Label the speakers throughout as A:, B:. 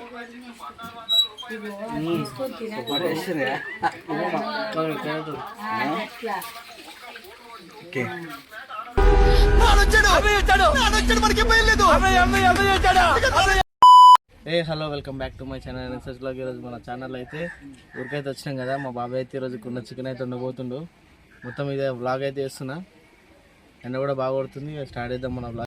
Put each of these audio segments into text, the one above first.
A: Hello, welcome back to my channel NSS blog. ఈరోజు మన channel అయితే ఊరికైతే వచ్చినాం కదా. మా బాబాయ్ అయితే ఈరోజు కొన్న చికెన్ అయితే ఉండబోతుండు. మొత్తం ఇదే బ్లాగ్ అయితే వేస్తున్నా. ఎండ కూడా బాగా కొడుతుంది. స్టార్ట్ చేద్దాం మన బ్లాగ్.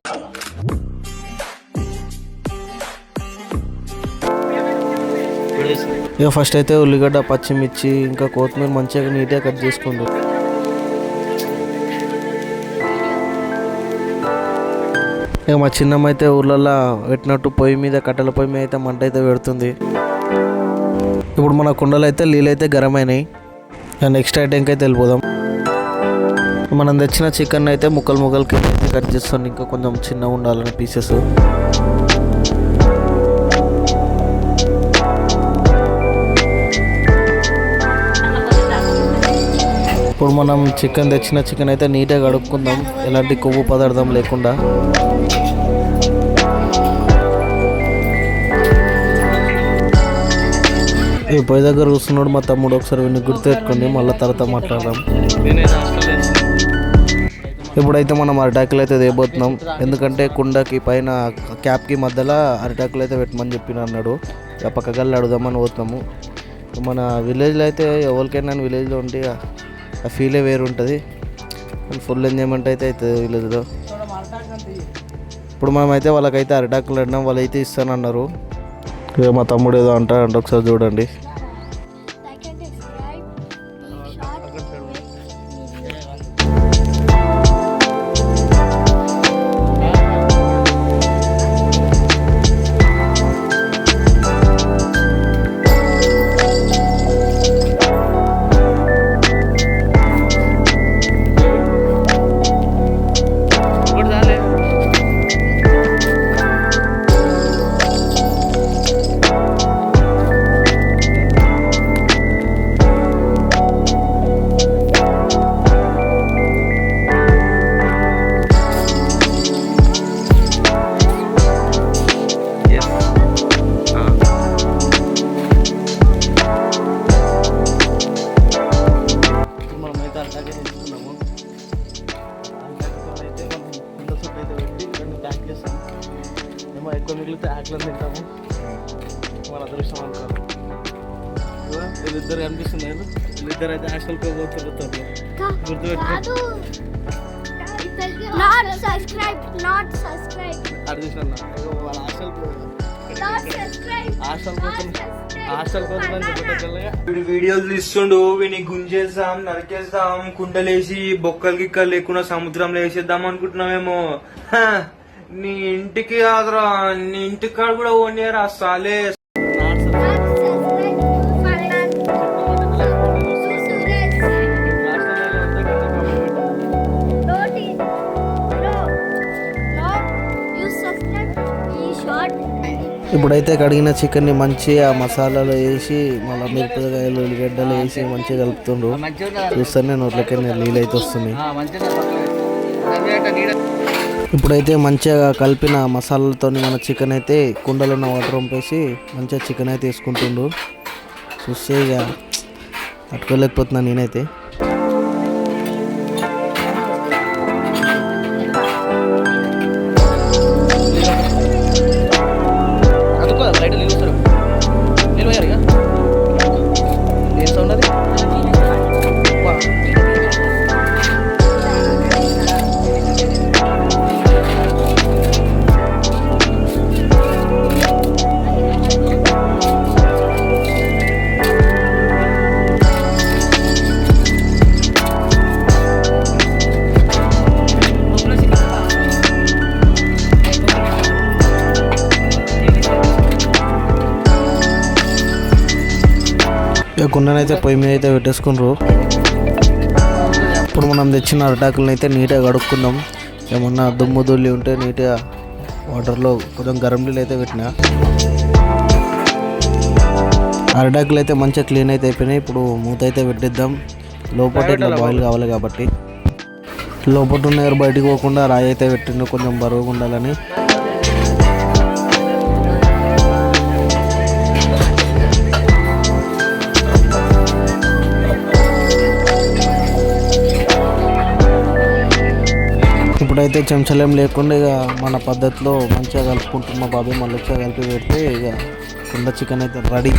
A: ఇక ఫస్ట్ అయితే ఉల్లిగడ్డ, పచ్చిమిర్చి, ఇంకా కొత్తిమీర మంచిగా నీట్గా కట్ చేసుకోండి. ఇక మా చిన్నమ్మ అయితే ఊర్లలో పెట్టినట్టు పొయ్యి మీద, కట్టెల పొయ్యి మీద అయితే మంట అయితే పెడుతుంది. ఇప్పుడు మన కుండలు అయితే నీళ్ళు అయితే గరం అయినాయి. నెక్స్ట్ ఐటెంకి అయితే వెళ్ళిపోదాం. మనం తెచ్చిన చికెన్ అయితే ముక్కలకి కట్ చేస్తాను. ఇంకా కొంచెం చిన్నగా ఉండాలని పీసెస్. ఇప్పుడు మనం తెచ్చిన చికెన్ అయితే నీట్గా కడుక్కుందాం, ఎలాంటి కొవ్వు పదార్థం లేకుండా. ఈ పొయ్యి దగ్గర కూర్చున్నాడు మా తమ్ముడు. ఒకసారి వీడిని గుర్తు పెట్టుకోండి, మళ్ళీ తర్వాత మాట్లాడదాం. ఇప్పుడైతే మనం అరిటాకులు అయితే తేబోతున్నాం. ఎందుకంటే కుండకి పైన క్యాప్కి మధ్యలో అరిటాకులు అయితే పెట్టమని చెప్పిన అన్నాడు. ఇక పక్కగల్లి అడుగుదామని పోతున్నాము. మన విలేజ్లో అయితే ఎవరికైనా విలేజ్లో ఉంటే ఆ ఫీలే వేరు ఉంటుంది. ఫుల్ ఎంజాయ్మెంట్ అయితే అవుతుంది విలేజ్లో. ఇప్పుడు మనమైతే వాళ్ళకైతే అరిటాకులు అడినాం, వాళ్ళు అయితే ఇస్తానన్నారు. మా తమ్ముడు ఏదో అంటాడంటే ఒకసారి చూడండి. ఎక్కువ మిగిలితే ఆకలిని తింటాము. మన అదృష్టం అనుకోరు. వీళ్ళిద్దరు కనిపిస్తుంది. వీళ్ళిద్దరు అయితే హాస్టల్కి పోతున్నారు. గుర్తుపెట్టుకో.
B: వీడియోలు తీస్తుండు. వీని గుంజేస్తాం, నరికేస్తాం, కుండలేసి బొక్కలు గిక్కలు లేకుండా సముద్రంలో వేసేద్దాం అనుకుంటున్నామేమో. నీ ఇంటికి కాదురా, నీ ఇంటికి కాడ కూడా ఓనియరా సాలే.
A: ఇప్పుడైతే కడిగిన చికెన్ని మంచిగా మసాలాలు వేసి, మళ్ళీ మిరపకాయలు, ఉల్లిగడ్డలు వేసి మంచిగా కలుపుతుండ్రు. చూస్తానే నోట్లకి నీళ్ళు అయితే వస్తుంది. ఇప్పుడైతే మంచిగా కలిపిన మసాలాలతో మన చికెన్ అయితే కుండలో ఉన్న వాటర్ పంపేసి మంచిగా చికెన్ అయితే వేసుకుంటుండు. చూస్తే ఇక తట్టుకోలేకపోతున్నాను నేనైతే. కుండనైతే పొయ్యి మీద అయితే పెట్టేసుకున్నారు. ఇప్పుడు మనం తెచ్చిన అరిటాకులను అయితే నీట్గా కడుక్కుందాం. ఏమన్నా దుమ్ము దుల్లి ఉంటే నీట్గా వాటర్లో కొంచెం గరం నీళ్ళు అయితే పెట్టినా. అరిటాకులు అయితే మంచిగా క్లీన్ అయితే అయిపోయినాయి. ఇప్పుడు మూత అయితే పెట్టిద్దాం. లోపల ఇట్లా బాయిల్ కావాలి కాబట్టి లోపల ఉన్న ఎయిర్ బయటికి పోకుండా రాయి అయితే పెట్టిండు, కొంచెం బరువుగా ఉండాలని. చెంచలేం లేకుండా ఇక మన పద్ధతిలో మంచిగా కలుపుకుంటున్న మా బాబాయ్ మళ్ళీ వచ్చి కలిపి పెడితే ఇక కుండ చికెన్ అయితే రెడీ.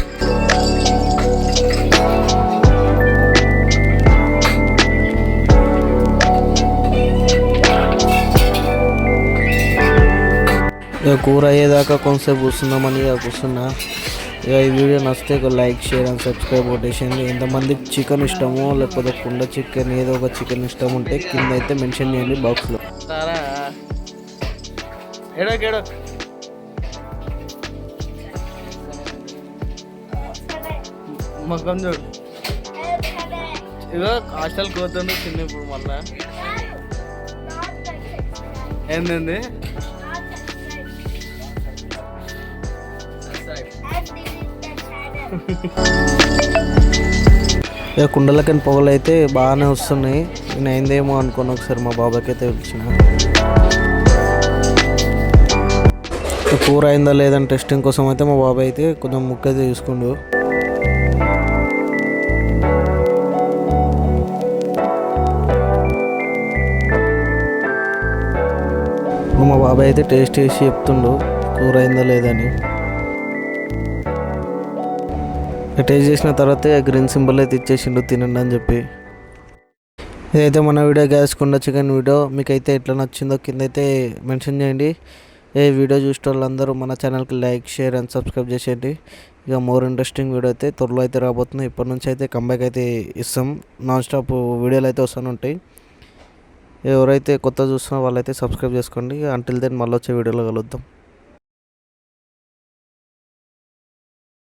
A: ఇక కూర అయ్యేదాకా కొంతసేపు కూర్చుందామని ఇక కూర్చున్నా. ఇక ఈ వీడియో నచ్చితే ఒక లైక్ షేర్ అండ్ సబ్స్క్రైబ్ కొట్టేసేయండి. ఎంతమందికి చికెన్ ఇష్టమో లేకపోతే కుండ చికెన్ ఏదో ఒక చికెన్ ఇష్టం ఉంటే కింద అయితే మెన్షన్ చేయండి బాక్స్లో. మొక్కం చూడు ఇగో హాస్టల్ కోతుండే చిన్న ఇప్పుడు మళ్ళా ఏంది ఇక కుండలకని పొగలు అయితే బాగానే వస్తున్నాయి. నేను అయిందేమో అనుకుని ఒకసారి మా బాబాకి అయితే పిలిచిన. కూర అయిందా లేదని టెస్టింగ్ కోసం అయితే మా బాబాయ్ అయితే కొంచెం ముక్క అయితే తీసుకుండు. మా బాబాయ్ అయితే టేస్ట్ చేసి చెప్తుండు కూర అయిందా లేదని. టేస్ట్ చేసిన తర్వాత గ్రీన్ సింబల్ అయితే ఇచ్చేసిండు తినండి అని చెప్పి. ఇదైతే మన వీడియో గ్యాస్ కుండ చికెన్ వీడియో. మీకైతే ఎట్లా నచ్చిందో కింద అయితే మెన్షన్ చేయండి. ఏ వీడియో చూసిన వాళ్ళందరూ మన ఛానల్కి లైక్ షేర్ అండ్ సబ్స్క్రైబ్ చేసేయండి. ఇక మోర్ ఇంట్రెస్టింగ్ వీడియో అయితే త్వరలో అయితే రాబోతుంది. ఇప్పటి నుంచి అయితే కంబ్యాక్ అయితే ఇస్తాం. నాన్ స్టాప్ వీడియోలు అయితే వస్తూనే ఉంటాయి. ఎవరైతే కొత్త చూస్తున్నారో వాళ్ళైతే సబ్స్క్రైబ్ చేసుకోండి. అంటిల్ దెన్ మళ్ళీ వచ్చే వీడియోలో కలుద్దాం.